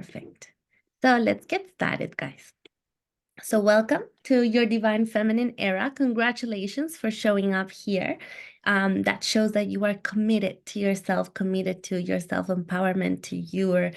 Perfect. So let's get started, guys. So welcome to your Divine Feminine era. Congratulations for showing up here. That shows that you are committed to yourself, committed to your self-empowerment, to your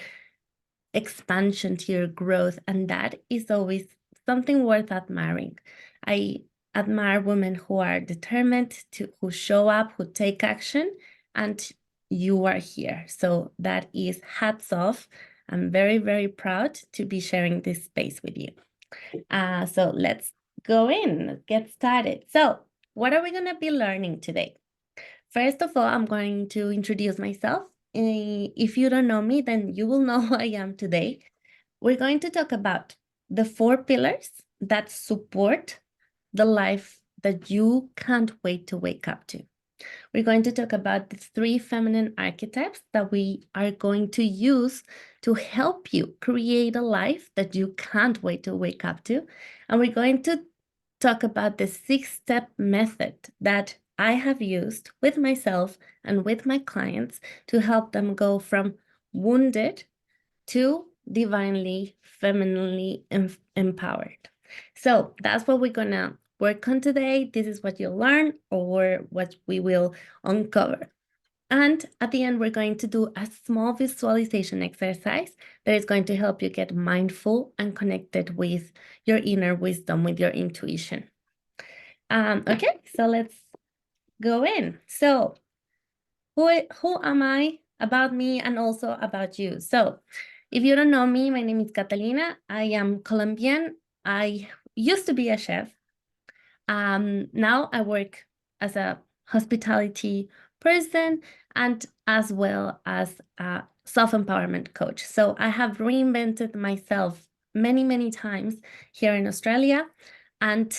expansion, to your growth. And that is always something worth admiring. I admire women who are determined, who show up, who take action, and you are here. So that is hats off. I'm very, very proud to be sharing this space with you. So let's go in, get started. So what are we going to be learning today? First of all, I'm going to introduce myself. If you don't know me, then you will know who I am today. We're going to talk about the 4 pillars that support the life that you can't wait to wake up to. We're going to talk about the 3 feminine archetypes that we are going to use to help you create a life that you can't wait to wake up to. And we're going to talk about the 6-step method that I have used with myself and with my clients to help them go from wounded to divinely, femininely empowered. So that's what we're gonna work on today. This is what you'll learn or what we will uncover. And at the end, we're going to do a small visualization exercise that is going to help you get mindful and connected with your inner wisdom, with your intuition. Okay, so let's go in. So who am I, about me, and also about you? So if you don't know me, my name is Catalina. I am Colombian. I used to be a chef. Now I work as a hospitality person and as well as a self-empowerment coach. So I have reinvented myself many, many times here in Australia. And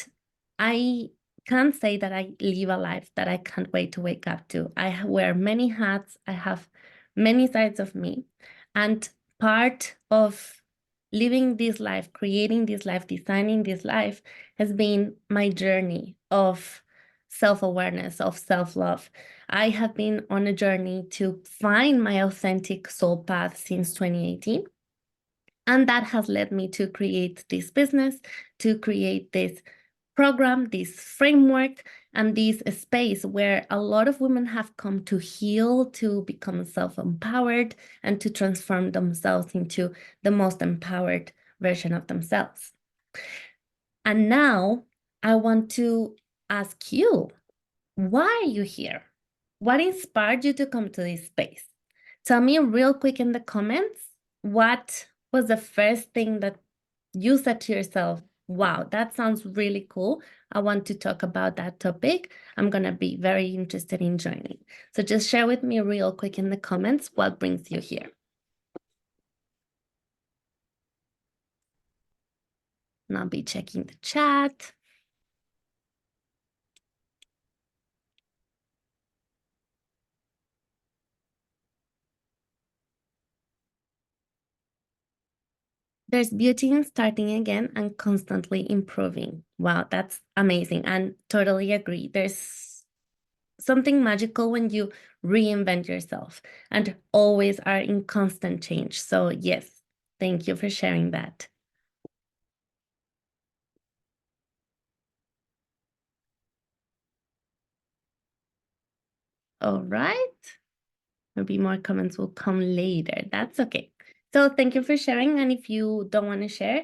I can't say that I live a life that I can't wait to wake up to. I wear many hats. I have many sides of me. And part of living this life, creating this life, designing this life has been my journey of self-awareness, of self-love. I have been on a journey to find my authentic soul path since 2018. And that has led me to create this business, to create this program, this framework, and this space where a lot of women have come to heal, to become self-empowered, and to transform themselves into the most empowered version of themselves. And now I want to ask you, why are you here? What inspired you to come to this space? Tell me real quick in the comments, what was the first thing that you said to yourself, wow, that sounds really cool. I want to talk about that topic. I'm going to be very interested in joining. So just share with me real quick in the comments what brings you here. And I'll be checking the chat. There's beauty in starting again and constantly improving. Wow, that's amazing. And totally agree. There's something magical when you reinvent yourself and always are in constant change. So yes, thank you for sharing that. All right. Maybe more comments will come later. That's okay. So thank you for sharing. And if you don't want to share,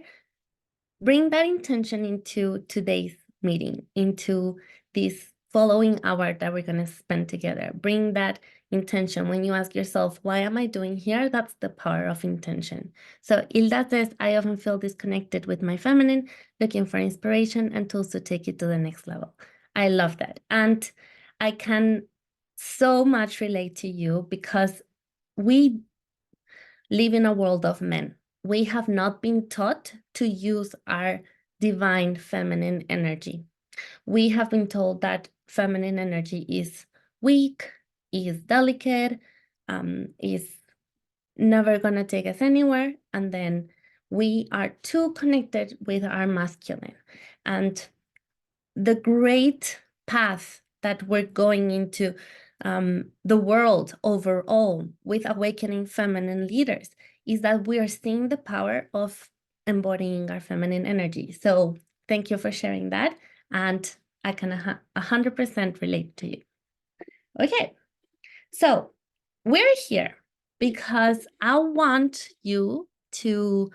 bring that intention into today's meeting, into this following hour that we're going to spend together. Bring that intention. When you ask yourself, why am I doing here? That's the power of intention. So Hilda says, I often feel disconnected with my feminine, looking for inspiration and tools to take it to the next level. I love that. And I can so much relate to you because we live in a world of men. We have not been taught to use our divine feminine energy. We have been told that feminine energy is weak, is delicate, is never going to take us anywhere. And then we are too connected with our masculine. And the great path that we're going into the world overall with awakening feminine leaders is that we are seeing the power of embodying our feminine energy. So thank you for sharing that. And I can 100% relate to you. Okay, so we're here because I want you to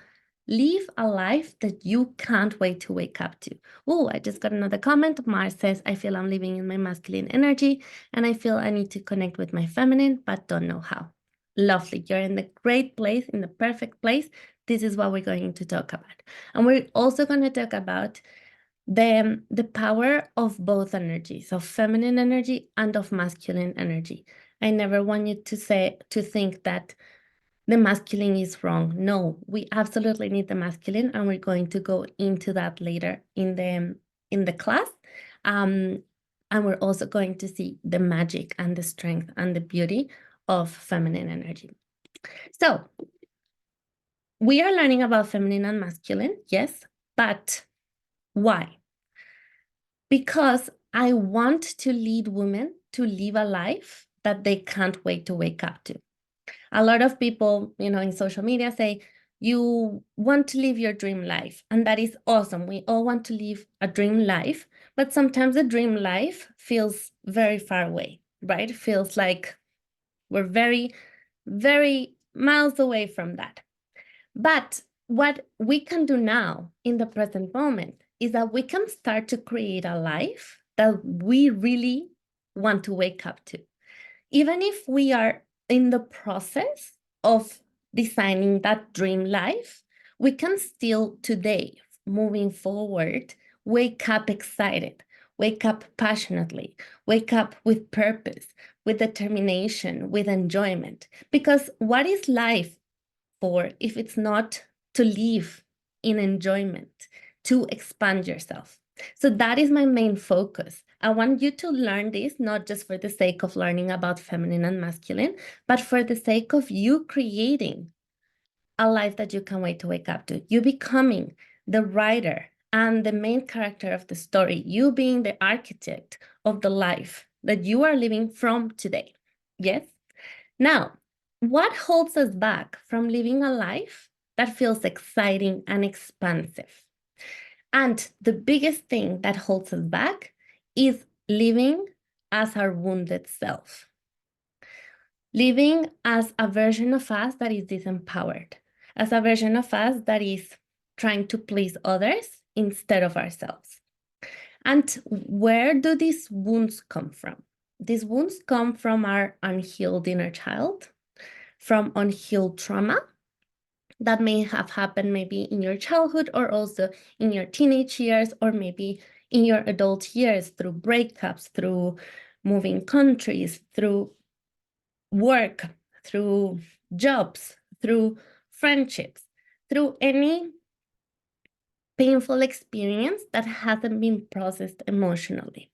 live a life that you can't wait to wake up to. Oh, I just got another comment. Mars says, I feel I'm living in my masculine energy and I feel I need to connect with my feminine, but don't know how. Lovely. You're in the great place, in the perfect place. This is what we're going to talk about. And we're also going to talk about the power of both energies, of feminine energy and of masculine energy. I never want you to think that the masculine is wrong. No, we absolutely need the masculine, and we're going to go into that later in the class. And we're also going to see the magic and the strength and the beauty of feminine energy. So we are learning about feminine and masculine, yes, but why? Because I want to lead women to live a life that they can't wait to wake up to. A lot of people, in social media say, you want to live your dream life. And that is awesome. We all want to live a dream life, but sometimes the dream life feels very far away, right? It feels like we're very, very miles away from that. But what we can do now in the present moment is that we can start to create a life that we really want to wake up to. Even if we are in the process of designing that dream life, we can still today, moving forward, wake up excited, wake up passionately, wake up with purpose, with determination, with enjoyment. Because what is life for if it's not to live in enjoyment, to expand yourself? So that is my main focus. I want you to learn this, not just for the sake of learning about feminine and masculine, but for the sake of you creating a life that you can't wait to wake up to. You becoming the writer and the main character of the story, you being the architect of the life that you are living from today. Yes? Now, what holds us back from living a life that feels exciting and expansive? And the biggest thing that holds us back is living as our wounded self, living as a version of us that is disempowered, as a version of us that is trying to please others instead of ourselves. And where do these wounds come from? These wounds come from our unhealed inner child, from unhealed trauma that may have happened maybe in your childhood or also in your teenage years or maybe in your adult years through breakups, through moving countries, through work, through jobs, through friendships, through any painful experience that hasn't been processed emotionally,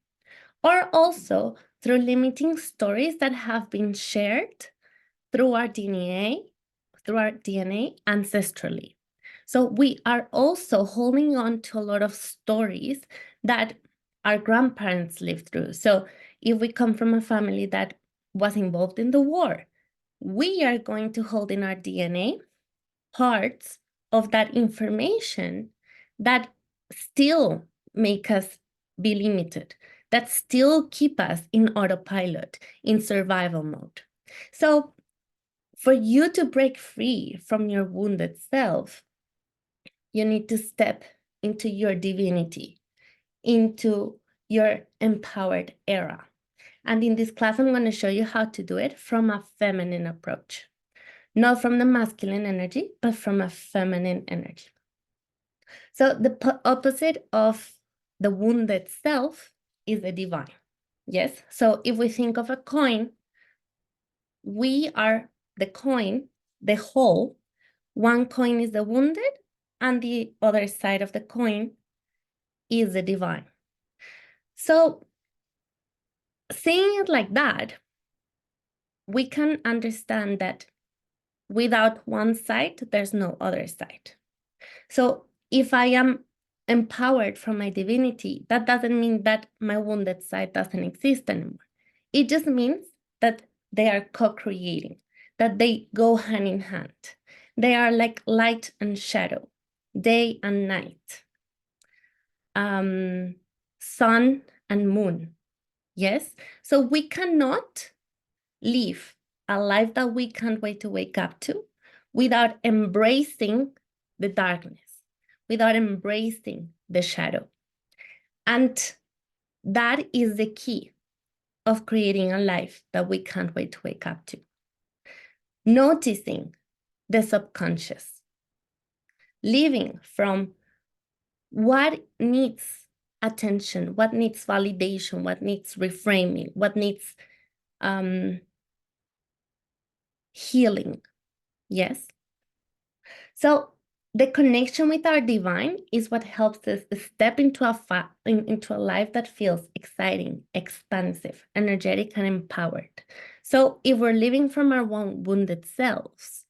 or also through limiting stories that have been shared through our DNA, ancestrally. So we are also holding on to a lot of stories that our grandparents lived through. So if we come from a family that was involved in the war, we are going to hold in our DNA parts of that information that still make us be limited, that still keep us in autopilot, in survival mode. So for you to break free from your wounded self, you need to step into your divinity, into your empowered era. And in this class, I'm going to show you how to do it from a feminine approach, not from the masculine energy, but from a feminine energy. So the opposite of the wounded self is the divine. Yes. So if we think of a coin, we are the coin, the whole. One coin is the wounded, and the other side of the coin is the divine. So seeing it like that, we can understand that without one side, there's no other side. So if I am empowered from my divinity, that doesn't mean that my wounded side doesn't exist anymore. It just means they are co-creating, that they go hand in hand. They are like light and shadow, day and night, sun and moon. Yes, so we cannot live a life that we can't wait to wake up to without embracing the darkness, without embracing the shadow. And that is the key of creating a life that we can't wait to wake up to. Noticing the subconscious, living from what needs attention, what needs validation, what needs reframing, what needs healing. Yes. So the connection with our divine is what helps us step into a life that feels exciting, expansive, energetic, and empowered. So if we're living from our wounded selves,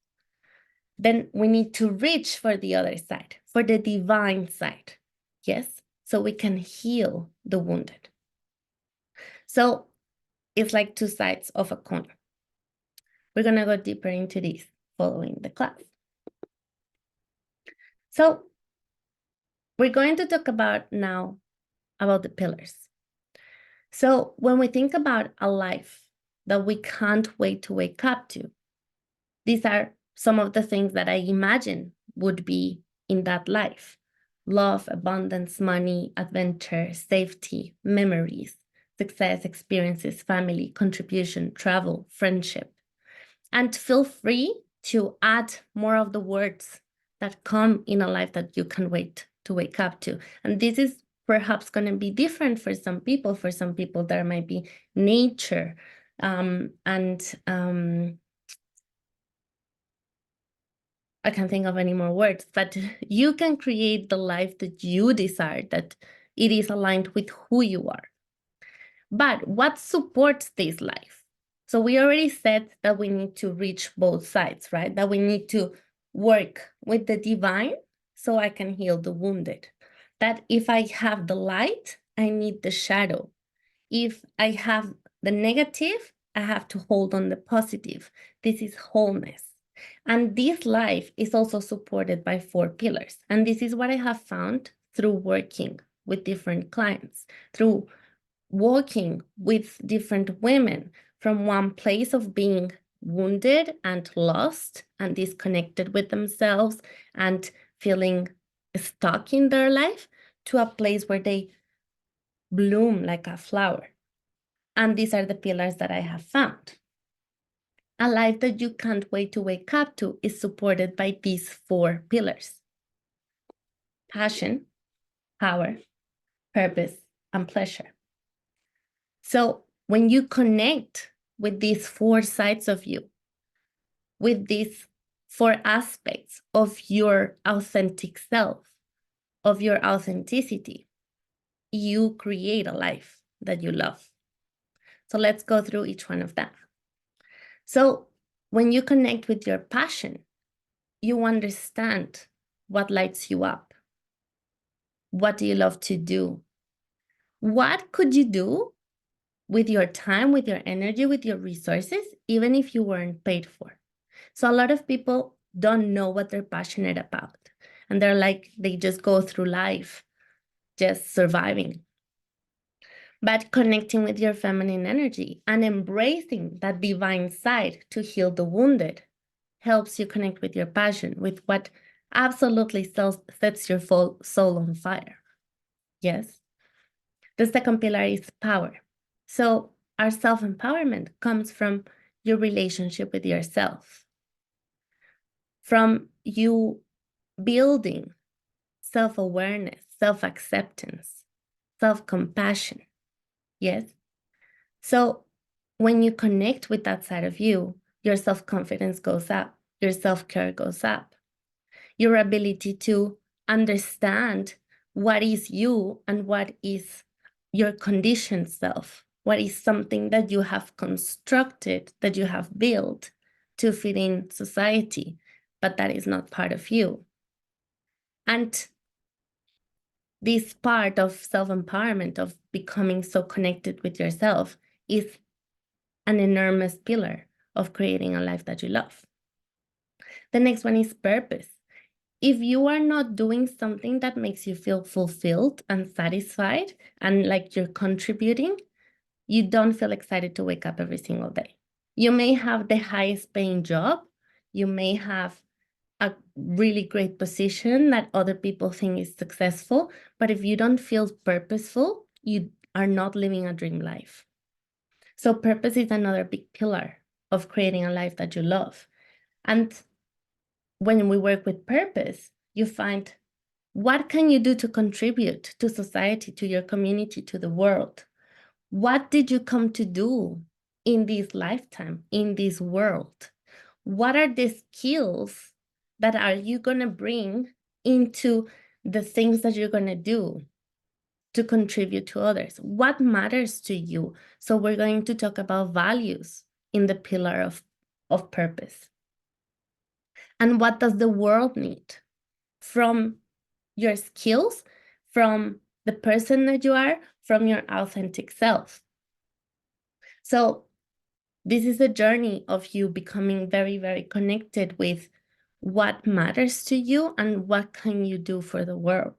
then we need to reach for the other side, for the divine side. Yes, so we can heal the wounded. So it's like two sides of a coin. We're going to go deeper into this following the class. So we're going to talk about now about the pillars. So when we think about a life that we can't wait to wake up to, these are some of the things that I imagine would be in that life: love, abundance, money, adventure, safety, memories, success, experiences, family, contribution, travel, friendship. And feel free to add more of the words that come in a life that you can wait to wake up to. And this is perhaps going to be different for some people. For some people, there might be nature I can't think of any more words, but you can create the life that you desire, that it is aligned with who you are. But what supports this life? So we already said that we need to reach both sides, right? That we need to work with the divine so I can heal the wounded. That if I have the light, I need the shadow. If I have the negative, I have to hold on the positive. This is wholeness. And this life is also supported by 4 pillars. And this is what I have found through working with different clients, through walking with different women from one place of being wounded and lost and disconnected with themselves and feeling stuck in their life to a place where they bloom like a flower. And these are the pillars that I have found. A life that you can't wait to wake up to is supported by these 4 pillars: passion, power, purpose, and pleasure. So when you connect with these 4 sides of you, with these 4 aspects of your authentic self, of your authenticity, you create a life that you love. So let's go through each one of them. So when you connect with your passion, you understand what lights you up. What do you love to do? What could you do with your time, with your energy, with your resources, even if you weren't paid for? So a lot of people don't know what they're passionate about. And they're like, they just go through life just surviving. But connecting with your feminine energy and embracing that divine side to heal the wounded helps you connect with your passion, with what absolutely sets your soul on fire. Yes. The second pillar is power. So our self-empowerment comes from your relationship with yourself, from you building self-awareness, self-acceptance, self-compassion. Yes. So when you connect with that side of you, your self-confidence goes up, your self-care goes up, your ability to understand what is you and what is your conditioned self, what is something that you have constructed, that you have built to fit in society, but that is not part of you. And this part of self-empowerment, of becoming so connected with yourself, is an enormous pillar of creating a life that you love. The next one is purpose. If you are not doing something that makes you feel fulfilled and satisfied and like you're contributing, you don't feel excited to wake up every single day. You may have the highest paying job. You may have a really great position that other people think is successful. But if you don't feel purposeful, you are not living a dream life. So purpose is another big pillar of creating a life that you love. And when we work with purpose, you find what can you do to contribute to society, to your community, to the world? What did you come to do in this lifetime, in this world? What are the skills that are you going to bring into the things that you're going to do to contribute to others? What matters to you? So we're going to talk about values in the pillar of purpose. And what does the world need from your skills, from the person that you are, from your authentic self? So this is a journey of you becoming very, very connected with what matters to you and what can you do for the world.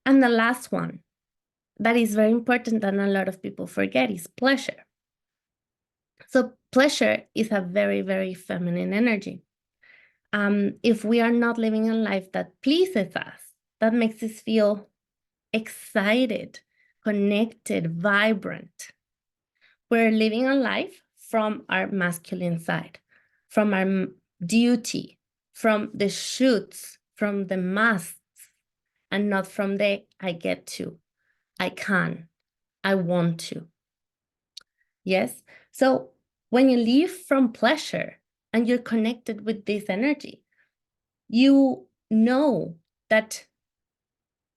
And the last one that is very important and a lot of people forget is pleasure. So pleasure is a very, very feminine energy. If we are not living a life that pleases us, that makes us feel excited, connected, vibrant, we're living a life from our masculine side, from our duty, from the shoots, from the musts, and not from the I get to, I can, I want to. Yes? So when you live from pleasure and you're connected with this energy, you know that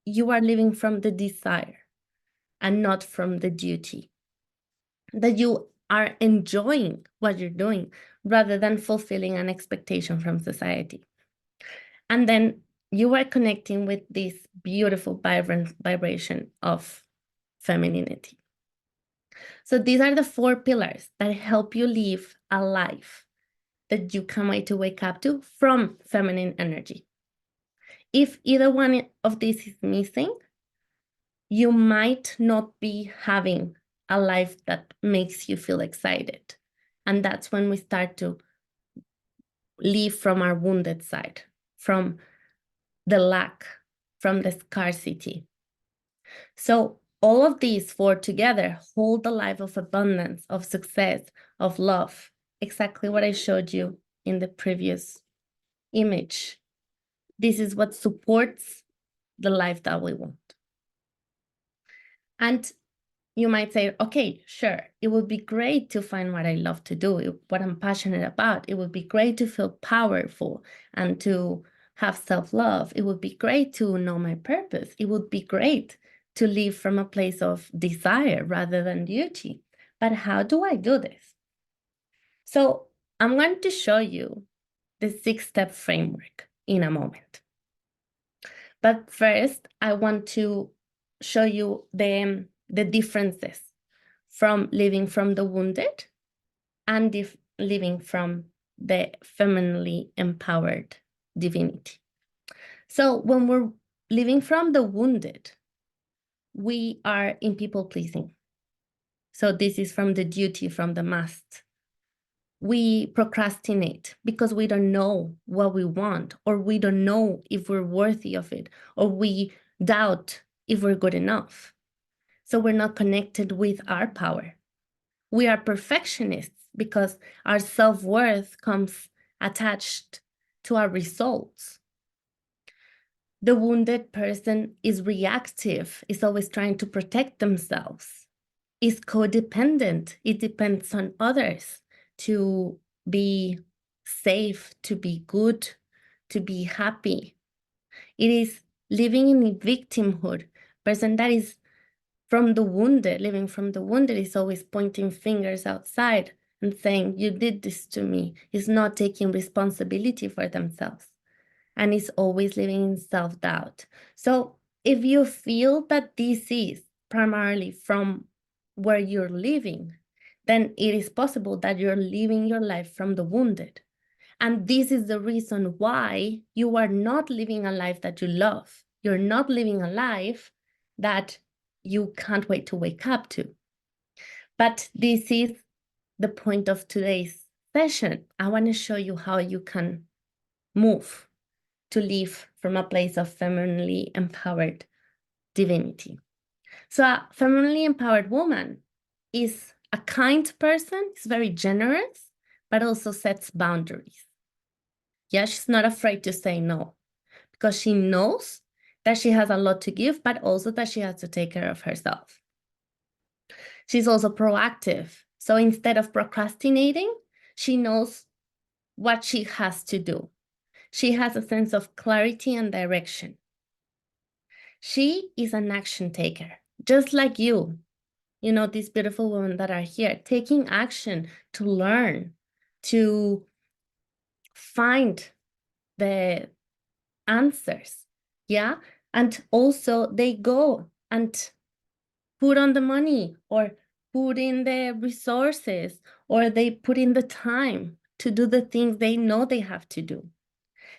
you are living from the desire and not from the duty. That you are enjoying what you're doing rather than fulfilling an expectation from society. And then you are connecting with this beautiful, vibrant vibration of femininity. So these are the 4 pillars that help you live a life that you can't wait to wake up to from feminine energy. If either one of these is missing, you might not be having a life that makes you feel excited. And that's when we start to live from our wounded side, from the lack, from the scarcity. So all of these 4 together hold the life of abundance, of success, of love, exactly what I showed you in the previous image. This is what supports the life that we want. And you might say, okay, sure, it would be great to find what I love to do, what I'm passionate about. It would be great to feel powerful and to have self-love. It would be great to know my purpose. It would be great to live from a place of desire rather than duty. But how do I do this? So I'm going to show you the 6-step framework in a moment. But first, I want to show you the differences from living from the wounded and living from the femininely empowered divinity. So when we're living from the wounded, we are in people pleasing. So this is from the duty, from the must. We procrastinate because we don't know what we want, or we don't know if we're worthy of it, or we doubt if we're good enough. So we're not connected with our power. We are perfectionists because our self-worth comes attached to our results. The wounded person is reactive, is always trying to protect themselves, is codependent. It depends on others to be safe, to be good, to be happy. It is living in a victimhood. Person that is from the wounded, living from the wounded, is always pointing fingers outside and saying, you did this to me, is not taking responsibility for themselves, and is always living in self-doubt. So if you feel that this is primarily from where you're living, then it is possible that you're living your life from the wounded. And this is the reason why you are not living a life that you love. You're not living a life that you can't wait to wake up to. But this is the point of today's session. I want to show you how you can move to live from a place of femininely empowered divinity. So a femininely empowered woman is a kind person, is very generous, but also sets boundaries. Yeah, she's not afraid to say no because she knows that she has a lot to give, but also that she has to take care of herself. She's also proactive. So instead of procrastinating, she knows what she has to do. She has a sense of clarity and direction. She is an action taker, just like you. You know, these beautiful women that are here, taking action to learn, to find the answers. Yeah. And also they go and put on the money or put in the resources or they put in the time to do the things they know they have to do.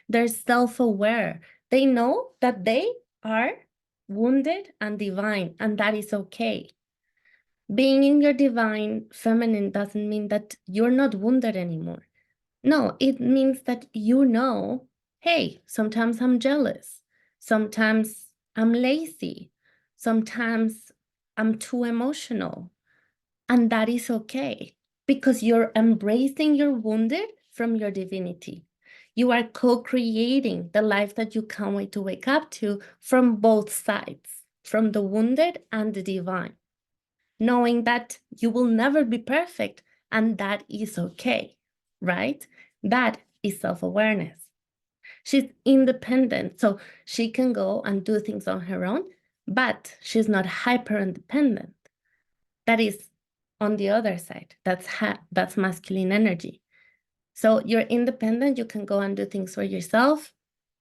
They're self-aware. They know that they are wounded and divine, and that is okay. Being in your divine feminine doesn't mean that you're not wounded anymore. No, it means that you know, hey, sometimes I'm jealous. Sometimes I'm lazy. Sometimes I'm too emotional. And that is okay because you're embracing your wounded from your divinity. You are co-creating the life that you can't wait to wake up to from both sides, from the wounded and the divine, knowing that you will never be perfect and that is okay, right? That is self-awareness. She's independent, so she can go and do things on her own, but she's not hyper-independent. That is on the other side. That's masculine energy. So you're independent, you can go and do things for yourself,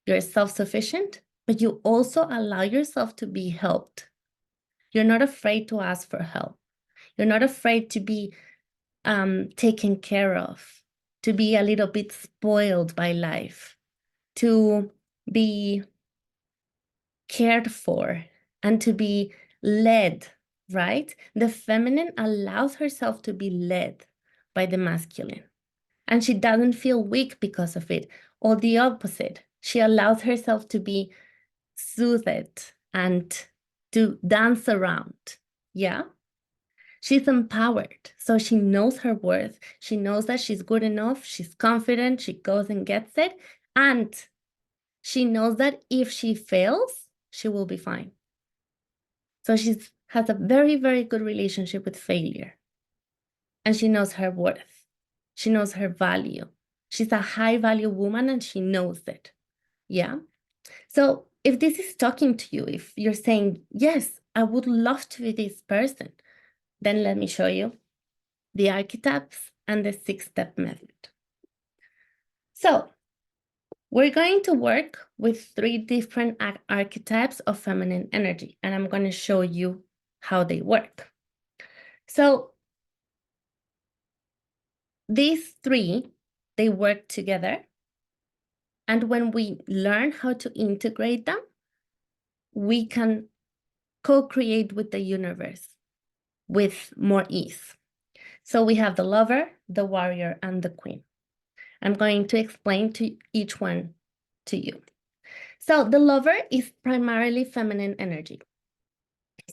you're self-sufficient, but you also allow yourself to be helped. You're not afraid to ask for help. You're not afraid to be taken care of, to be a little bit spoiled by life, to be cared for, and to be led, right? The feminine allows herself to be led by the masculine, and she doesn't feel weak because of it, or the opposite. She allows herself to be soothed and to dance around. Yeah. She's empowered, so she knows her worth. She knows that she's good enough. She's confident. She goes and gets it. And she knows that if she fails, she will be fine. So she has a very, very good relationship with failure. And she knows her worth. She knows her value. She's a high value woman and she knows it. Yeah. So if this is talking to you, if you're saying, yes, I would love to be this person, then let me show you the archetypes and the 6-step method. So we're going to work with 3 different archetypes of feminine energy, and I'm going to show you how they work. So these 3, they work together. And when we learn how to integrate them, we can co-create with the universe with more ease. So we have the lover, the warrior, and the queen. I'm going to explain to each one to you. So the lover is primarily feminine energy.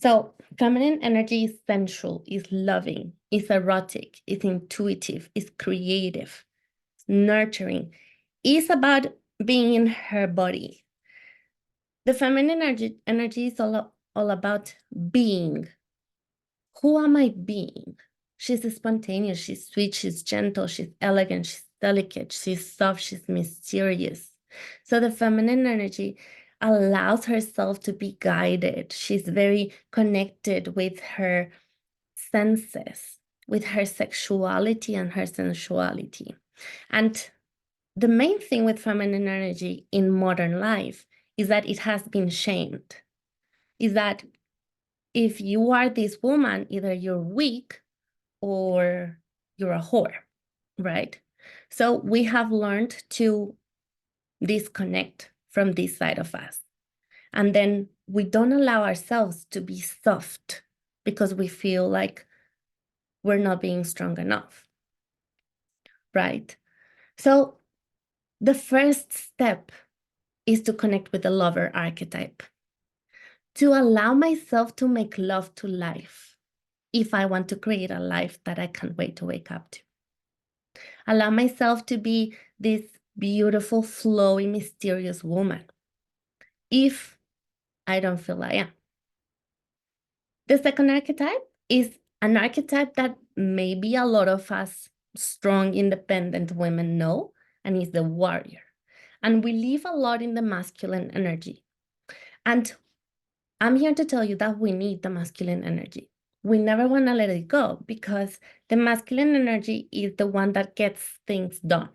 So feminine energy is sensual, is loving, is erotic, is intuitive, is creative, is nurturing, is about being in her body. The feminine energy is all about being. Who am I being? She's spontaneous, she's sweet, she's gentle, she's elegant, she's delicate, she's soft, she's mysterious. So the feminine energy allows herself to be guided. She's very connected with her senses, with her sexuality and her sensuality. And the main thing with feminine energy in modern life is that it has been shamed, is that if you are this woman, either you're weak or you're a whore, right? So we have learned to disconnect from this side of us. And then we don't allow ourselves to be soft because we feel like we're not being strong enough, right? So the first step is to connect with the lover archetype, to allow myself to make love to life if I want to create a life that I can't wait to wake up to. Allow myself to be this beautiful, flowy, mysterious woman if I don't feel I am. The second archetype is an archetype that maybe a lot of us strong, independent women know, and is the warrior. And we live a lot in the masculine energy. And I'm here to tell you that we need the masculine energy. We never want to let it go because the masculine energy is the one that gets things done.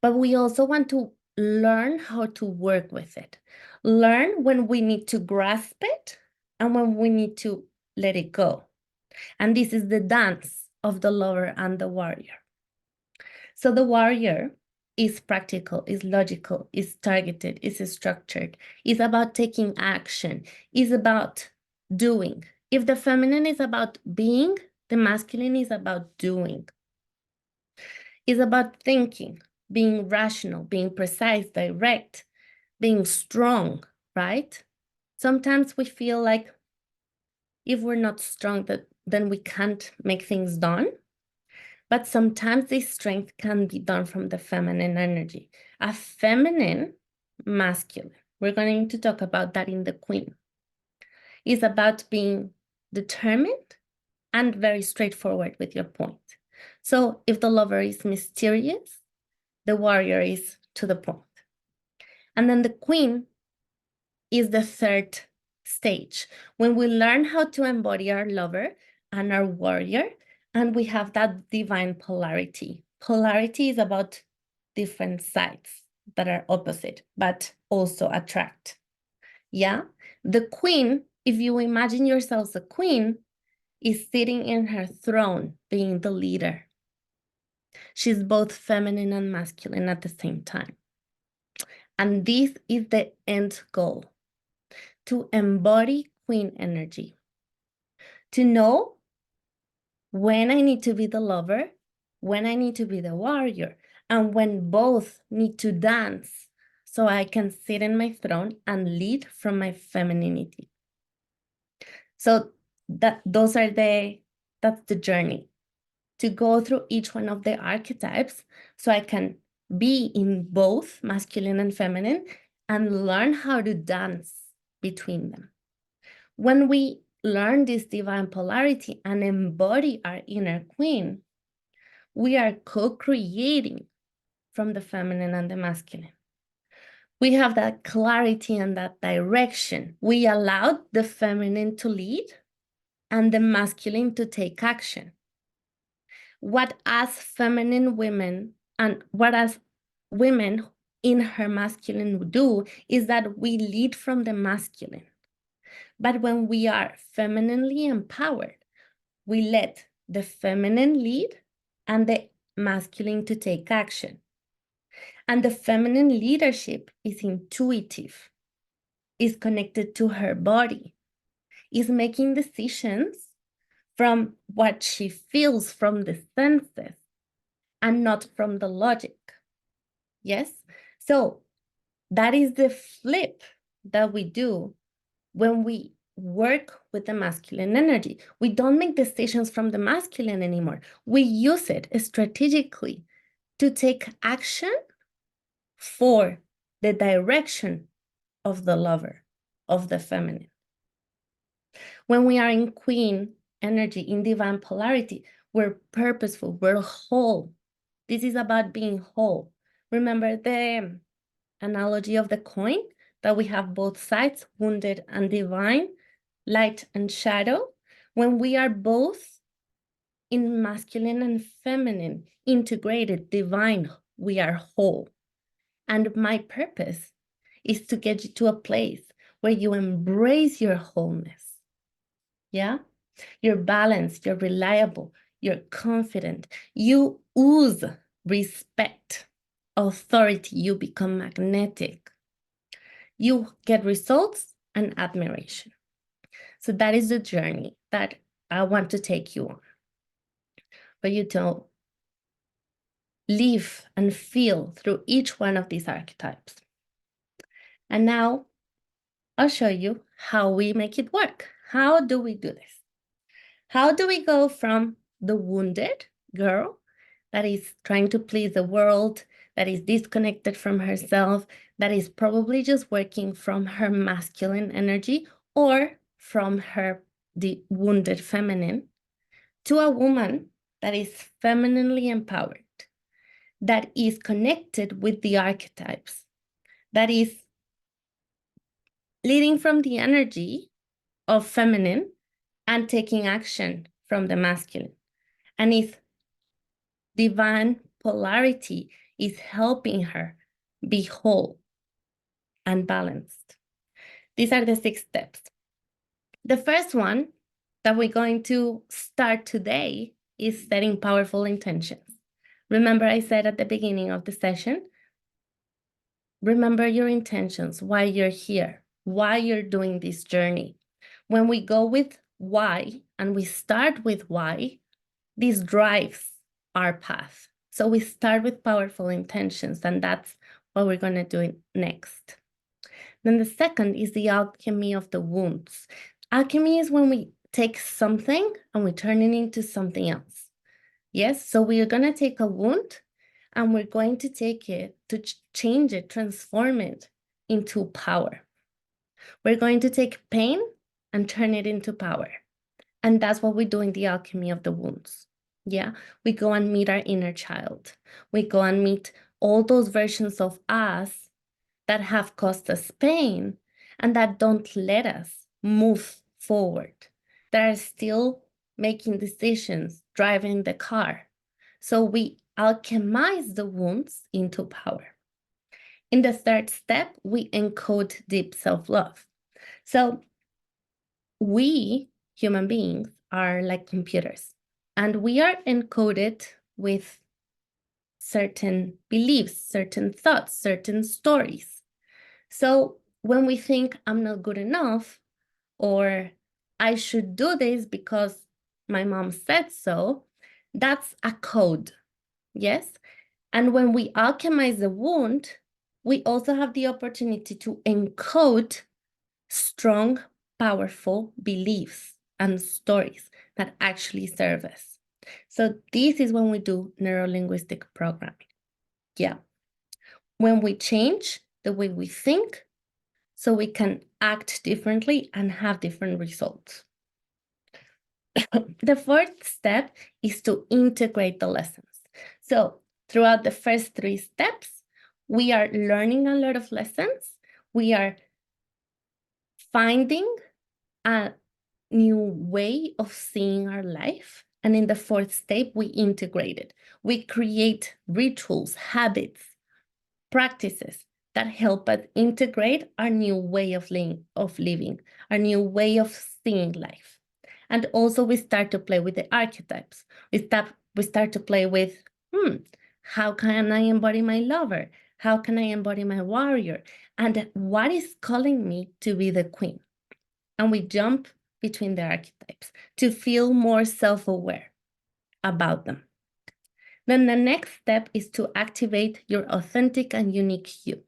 But we also want to learn how to work with it. Learn when we need to grasp it and when we need to let it go. And this is the dance of the lover and the warrior. So the warrior is practical, is logical, is targeted, is structured, is about taking action, is about doing. If the feminine is about being, the masculine is about doing. Is about thinking, being rational, being precise, direct, being strong, right? Sometimes we feel like if we're not strong, then we can't make things done. But sometimes this strength can be done from the feminine energy. A feminine masculine, we're going to talk about that in the Queen, is about being determined and very straightforward with your point. So if the lover is mysterious, the warrior is to the point. And then the Queen is the third stage, when we learn how to embody our lover and our warrior, and we have that divine polarity. Polarity is about different sides that are opposite, but also attract. Yeah? The Queen, if you imagine yourselves a queen, is sitting in her throne, being the leader. She's both feminine and masculine at the same time. And this is the end goal, to embody queen energy, to know when I need to be the lover, when I need to be the warrior, and when both need to dance so I can sit in my throne and lead from my femininity. So that's the journey, to go through each one of the archetypes so I can be in both masculine and feminine and learn how to dance between them. When we learn this divine polarity and embody our inner queen, we are co-creating from the feminine and the masculine. We have that clarity and that direction. We allowed the feminine to lead and the masculine to take action. What as feminine women and what as women in her masculine do is that we lead from the masculine. But when we are femininely empowered, we let the feminine lead and the masculine to take action. And the feminine leadership is intuitive, is connected to her body, is making decisions from what she feels from the senses and not from the logic. Yes? So that is the flip that we do when we work with the masculine energy. We don't make decisions from the masculine anymore. We use it strategically to take action for the direction of the lover, of the feminine. When we are in queen energy, in divine polarity, we're purposeful, we're whole. This is about being whole. Remember the analogy of the coin, that we have both sides, wounded and divine, light and shadow. When we are both in masculine and feminine, integrated, divine, we are whole. And my purpose is to get you to a place where you embrace your wholeness. Yeah? You're balanced, you're reliable, you're confident, you ooze respect, authority, you become magnetic. You get results and admiration. So that is the journey that I want to take you on. For you to live and feel through each one of these archetypes. And now I'll show you how we make it work. How do we do this? How do we go from the wounded girl that is trying to please the world, that is disconnected from herself, that is probably just working from her masculine energy or from the wounded feminine, to a woman that is femininely empowered, that is connected with the archetypes, that is leading from the energy of feminine and taking action from the masculine. And if divine polarity is helping her be whole and balanced. These are the 6 steps. The first one that we're going to start today is setting powerful intentions. Remember, I said at the beginning of the session, remember your intentions, why you're here, why you're doing this journey. When we go with why and we start with why, this drives our path. So we start with powerful intentions, and that's what we're going to do next. Then the second is the alchemy of the wounds. Alchemy is when we take something and we turn it into something else. Yes, so we are going to take a wound and we're going to take it to change it, transform it into power. We're going to take pain and turn it into power. And that's what we do in the alchemy of the wounds. Yeah, we go and meet our inner child. We go and meet all those versions of us that have caused us pain and that don't let us move forward, that are still making decisions, driving the car. So we alchemize the wounds into power. In the third step, we encode deep self-love. So we, human beings, are like computers, and we are encoded with certain beliefs, certain thoughts, certain stories. So when we think I'm not good enough, or I should do this because my mom said so, that's a code, yes? And when we alchemize the wound, we also have the opportunity to encode strong, powerful beliefs and stories that actually serve us. So this is when we do neuro-linguistic programming. Yeah. When we change the way we think, so we can act differently and have different results. The fourth step is to integrate the lessons. So throughout the first 3 steps, we are learning a lot of lessons. We are finding a new way of seeing our life. And in the 4th step, we integrate it. We create rituals, habits, practices that help us integrate our new way of living, our new way of seeing life. And also we start to play with the archetypes. We start to play with, how can I embody my lover? How can I embody my warrior? And what is calling me to be the queen? And we jump between the archetypes to feel more self-aware about them. Then the next step is to activate your authentic and unique you.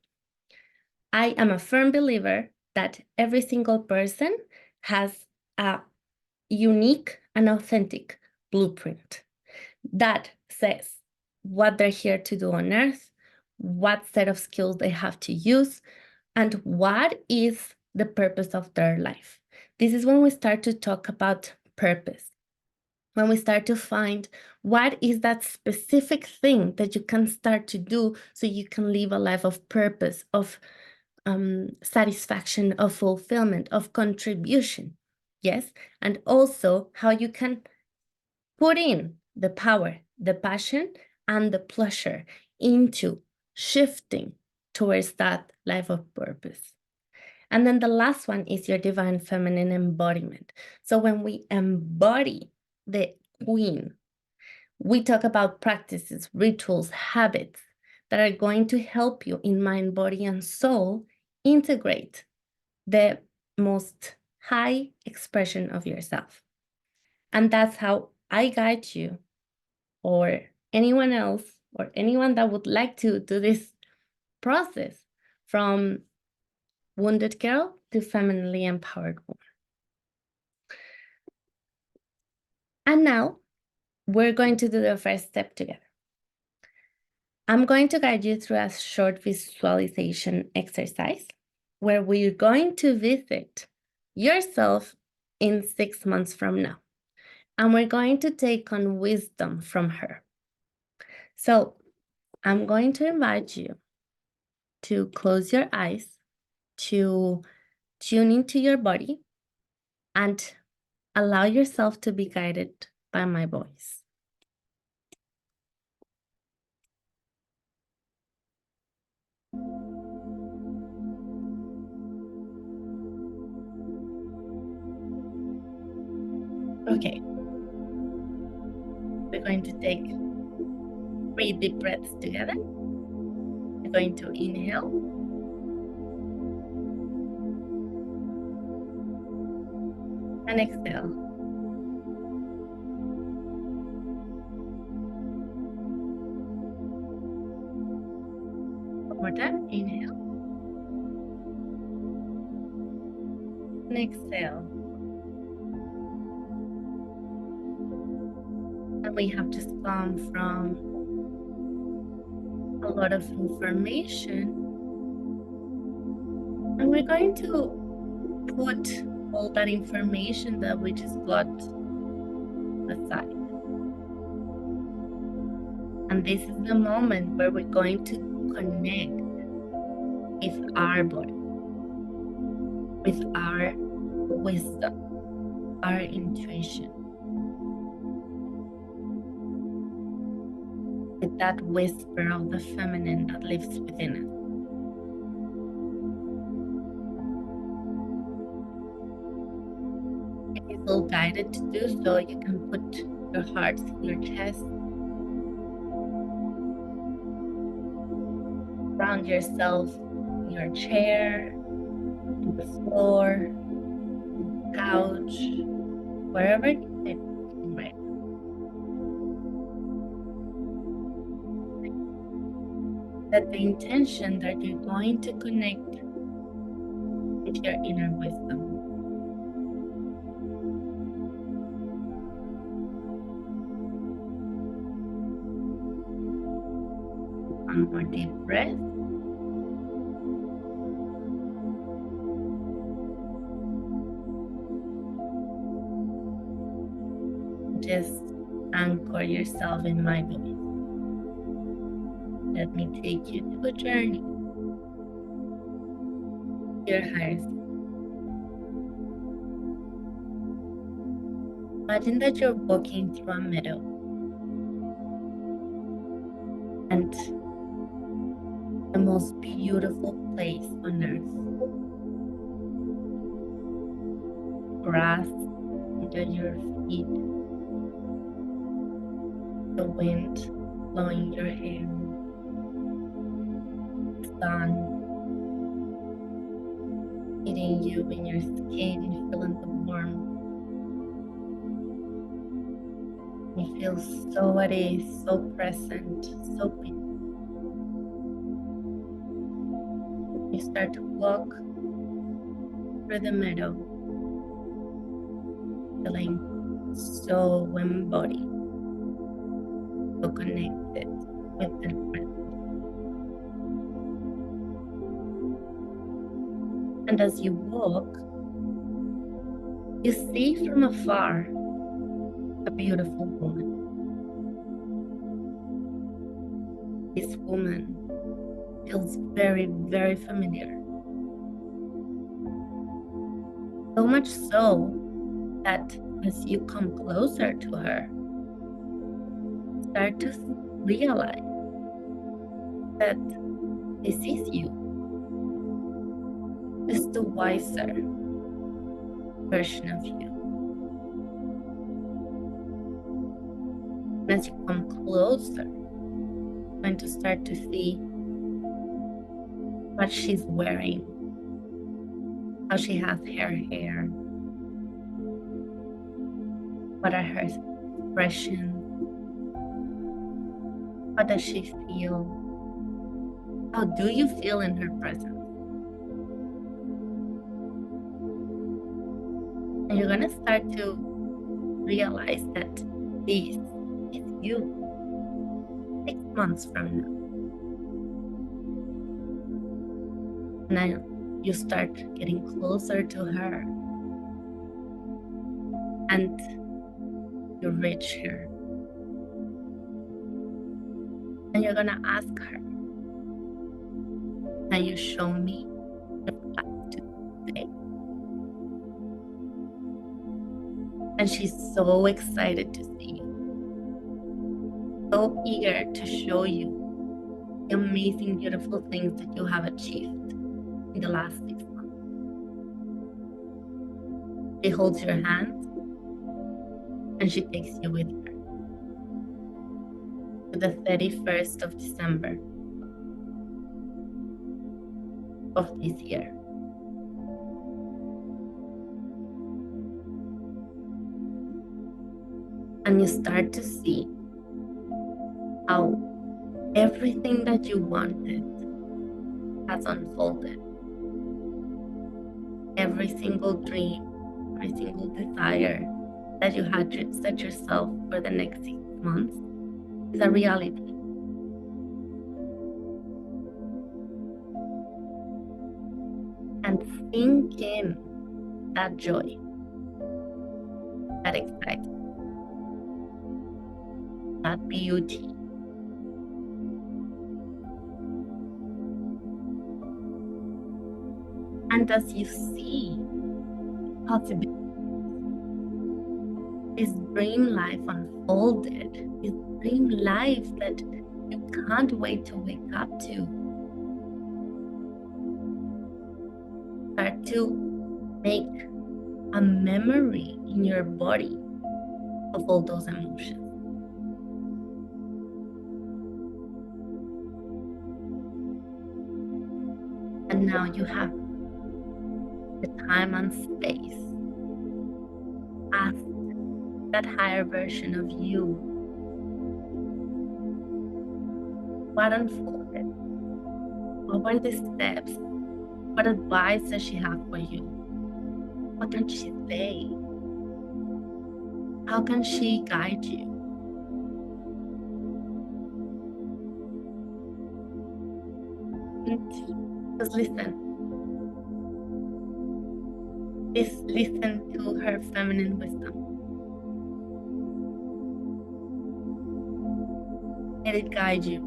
I am a firm believer that every single person has a unique and authentic blueprint that says what they're here to do on earth, what set of skills they have to use, and what is the purpose of their life. This is when we start to talk about purpose, when we start to find what is that specific thing that you can start to do so you can live a life of purpose, of satisfaction, of fulfillment, of contribution. Yes, and also how you can put in the power, the passion, and the pleasure into shifting towards that life of purpose. And then the last one is your divine feminine embodiment. So when we embody the queen, We talk about practices, rituals, habits that are going to help you in mind, body, and soul integrate the most high expression of yourself. And that's how I guide you, or anyone else, or anyone that would like to do this process, from wounded girl to femininely empowered woman. And now we're going to do the first step together. I'm going to guide you through a short visualization exercise where we're going to visit yourself in 6 months from now. And we're going to take on wisdom from her. So I'm going to invite you to close your eyes, to tune into your body, and allow yourself to be guided by my voice. Okay. We're going to take 3 deep breaths together. We're going to inhale. And exhale. One more time. Inhale. And exhale. And we have just come from a lot of information. And we're going to put all that information that we just got aside. And this is the moment where we're going to connect with our body, with our wisdom, our intuition, with that whisper of the feminine that lives within us. If you feel guided to do so, you can put your heart in your chest, ground yourself in your chair, in the floor, couch, wherever you sit right now. Set the intention that you're going to connect with your inner wisdom. One more deep breath. Just anchor yourself in my voice. Let me take you to a journey to your higher self. Imagine that you're walking through a meadow, and the most beautiful place on earth. Grass under your feet, the wind blowing your hair, sun hitting you in your skin, feeling the warmth. You feel so at ease, so present, so peaceful. You start to walk through the meadow, feeling so embodied, so connected with the breath. And as you walk, you see from afar a beautiful woman. This woman feels very, very familiar. So much so that as you come closer to her, start to realize that this is you. Just a wiser version of you. As you come closer, you're going to start to see what she's wearing, how she has her hair, what are her expressions, how does she feel, how do you feel in her presence? And you're going to start to realize that this is you 6 months from now. Now you start getting closer to her and you reach her. And you're going to ask her, can you show me the path today? And she's so excited to see you, so eager to show you the amazing, beautiful things that you have achieved in the last 6 months. She holds your hand and she takes you with her to the 31st of December of this year. And you start to see how everything that you wanted has unfolded. Every single dream, every single desire that you had set yourself for the next 6 months is a reality. And sink in that joy, that excitement, that beauty. And as you see possibilities, this dream life unfolded, this dream life that you can't wait to wake up to, start to make a memory in your body of all those emotions. And now you have the time and space. Ask that higher version of you what unfolded, what were the steps, what advice does she have for you, what can she say, how can she guide you? And just listen. Just listen to her feminine wisdom. Let it guide you.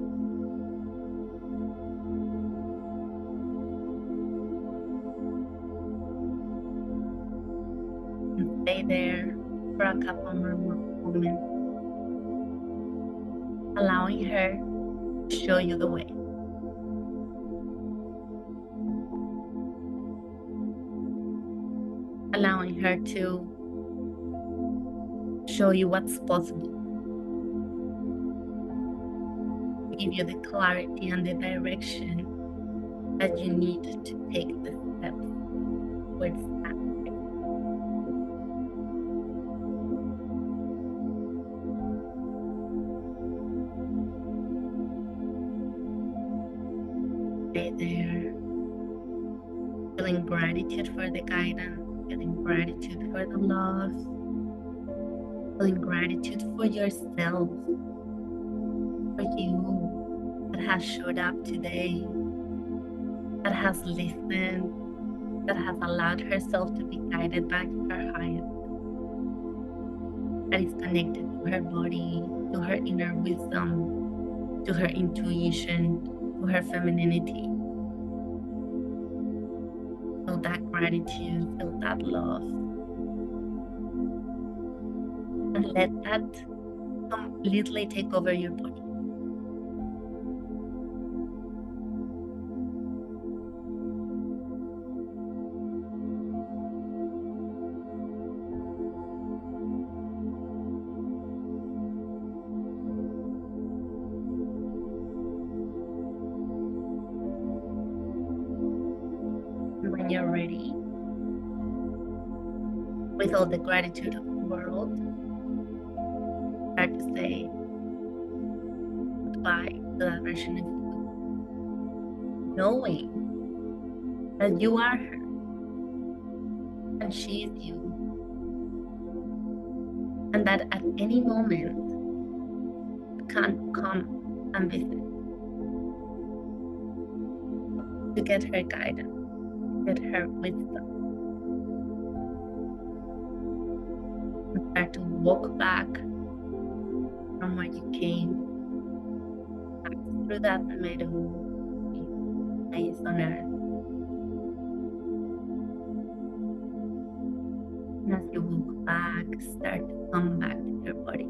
And stay there for a couple more moments, allowing her to show you the way. Allowing her to show you what's possible, give you the clarity and the direction that you need to take the steps towards that. Stay there, feeling gratitude for the guidance, feeling gratitude for the love, feeling gratitude for yourself, for you that has showed up today, that has listened, that has allowed herself to be guided back to her highest, that is connected to her body, to her inner wisdom, to her intuition, to her femininity. Feel that gratitude, feel that love. And let that completely take over your body. When you're ready, with all the gratitude of the world, start to say goodbye to that version of you, knowing that you are her and she is you, and that at any moment you can come and visit to get her guidance, get her wisdom, and start to walk back from where you came, back through that middle place on earth. And as you walk back, start to come back to your body.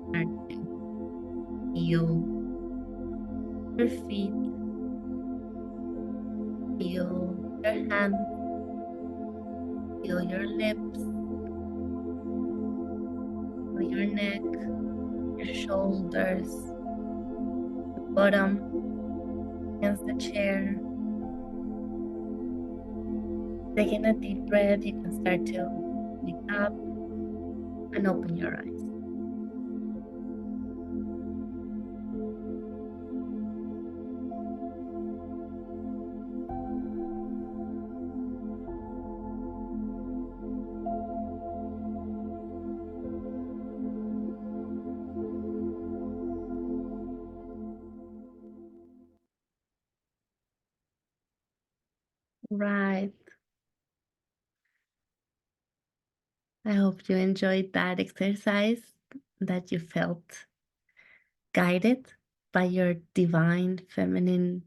Start to feel your feet, feel your hands, feel your lips, feel your neck, your shoulders, the bottom against the chair. Taking a deep breath, you can start to wake up and open your eyes. Right. I hope you enjoyed that exercise, that you felt guided by your divine feminine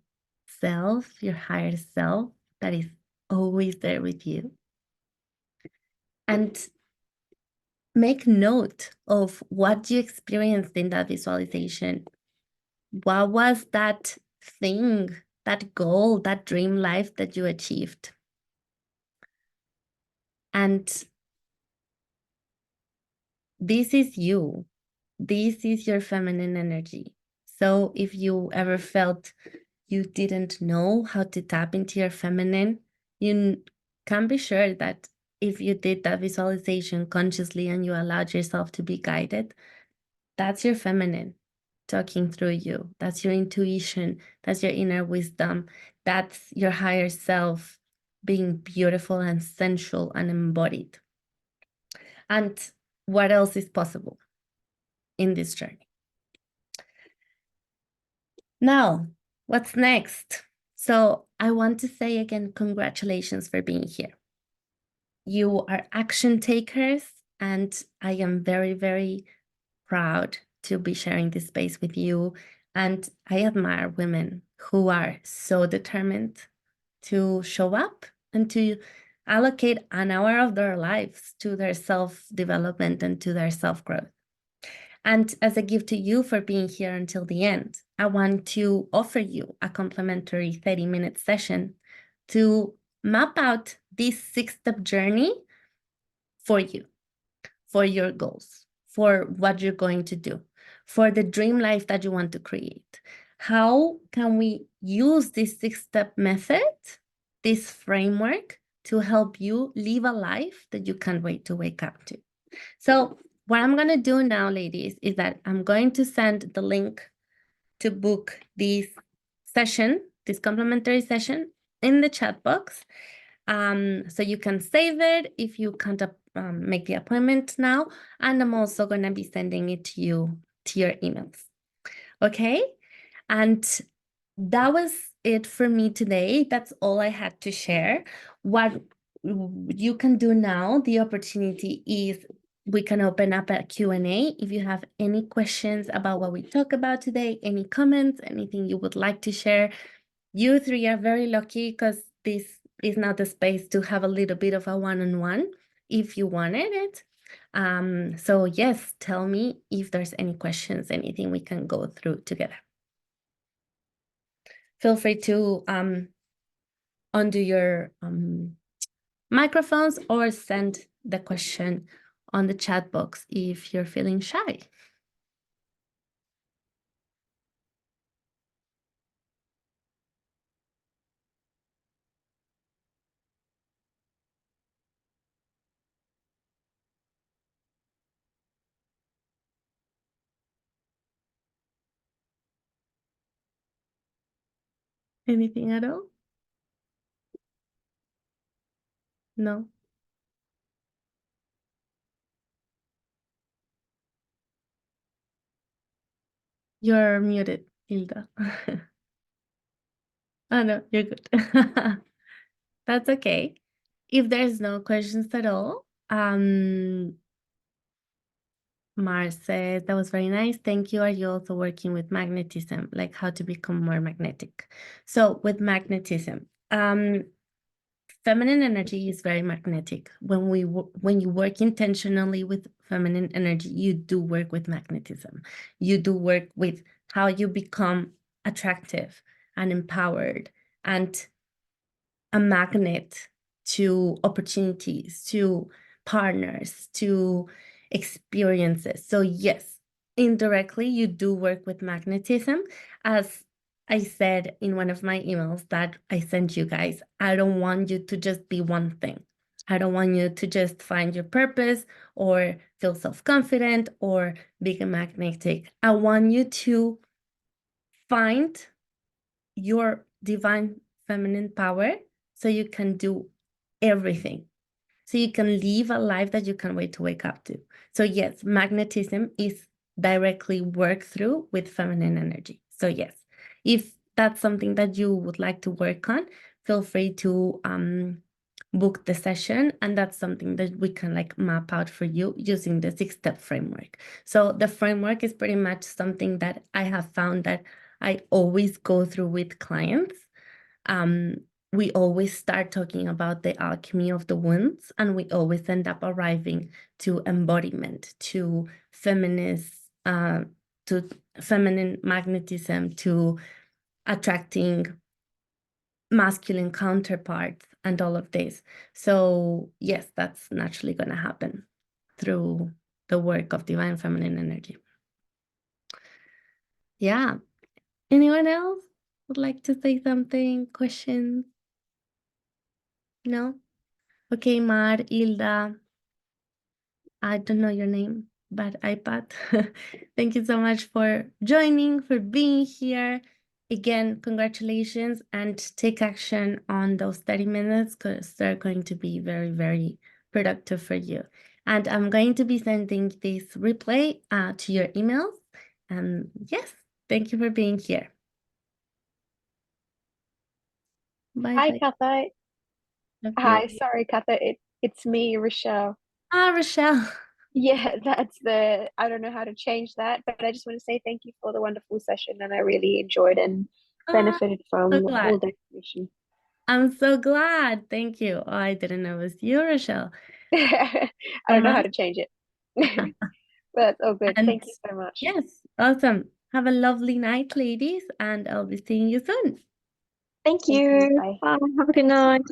self, your higher self that is always there with you. And make note of what you experienced in that visualization. What was that thing, that goal, that dream life that you achieved? And this is you. This is your feminine energy. So if you ever felt you didn't know how to tap into your feminine, you can be sure that if you did that visualization consciously and you allowed yourself to be guided, that's your feminine talking through you. That's your intuition. That's your inner wisdom. That's your higher self being beautiful and sensual and embodied. And what else is possible in this journey? Now, what's next? So I want to say again, congratulations for being here. You are action takers, and I am very, very proud to be sharing this space with you. And I admire women who are so determined to show up and to allocate an hour of their lives to their self-development and to their self-growth. And as a gift to you for being here until the end, I want to offer you a complimentary 30-minute session to map out this 6-step journey for you, for your goals, for what you're going to do, for the dream life that you want to create. How can we use this 6-step method, this framework, to help you live a life that you can't wait to wake up to? So what I'm going to do now, ladies, is that I'm going to send the link to book this session, this complimentary session, in the chat box. So you can save it if you can't make the appointment now. And I'm also going to be sending it to you to your emails. Okay? And that was it for me today. That's all I had to share. What you can do now, the opportunity is we can open up a Q&A. If you have any questions about what we talked about today, any comments, anything you would like to share, you three are very lucky because this is not the space to have a little bit of a one-on-one if you wanted it. So yes, tell me if there's any questions, anything we can go through together. Feel free to undo your microphones or send the question on the chat box if you're feeling shy. Anything at all? No? You're muted, Hilda. Oh, no, you're good. That's okay. If there's no questions at all, Mars says, that was very nice. Thank you. Are you also working with magnetism, like how to become more magnetic? So with magnetism, feminine energy is very magnetic. When you work intentionally with feminine energy, you do work with magnetism. You do work with how you become attractive and empowered and a magnet to opportunities, to partners, to experiences. So yes, indirectly, you do work with magnetism. As I said in one of my emails that I sent you guys, I don't want you to just be one thing. I don't want you to just find your purpose or feel self-confident or be magnetic. I want you to find your divine feminine power so you can do everything. So you can live a life that you can't wait to wake up to. So yes, magnetism is directly worked through with feminine energy. So yes, if that's something that you would like to work on, feel free to book the session, and that's something that we can like map out for you using the 6-step framework. So the framework is pretty much something that I have found that I always go through with clients. We always start talking about the alchemy of the wounds, and we always end up arriving to embodiment, to feminist, to feminine magnetism, to attracting masculine counterparts and all of this. So yes, that's naturally going to happen through the work of divine feminine energy. Yeah. Anyone else would like to say something? Questions? No? Okay, Mar, Hilda, I don't know your name, but iPad. Thank you so much for joining, for being here. Again, congratulations, and take action on those 30 minutes because they're going to be very, very productive for you. And I'm going to be sending this replay to your emails. And yes, thank you for being here. Bye Hi, bye. Katha. Love Hi, you. sorry, Katha. It's me, Rochelle. Rochelle. Yeah, I don't know how to change that, but I just want to say thank you for the wonderful session, and I really enjoyed and benefited So from all glad. the information. I'm so glad. Thank you. Oh, I didn't know it was you, Rochelle. I don't know how Thomas. to change it, but oh, good. And Thank you so much. yes, awesome. Have a lovely night, ladies, and I'll be seeing you soon. Thank Thank you. you. Bye. Bye. Have a good night.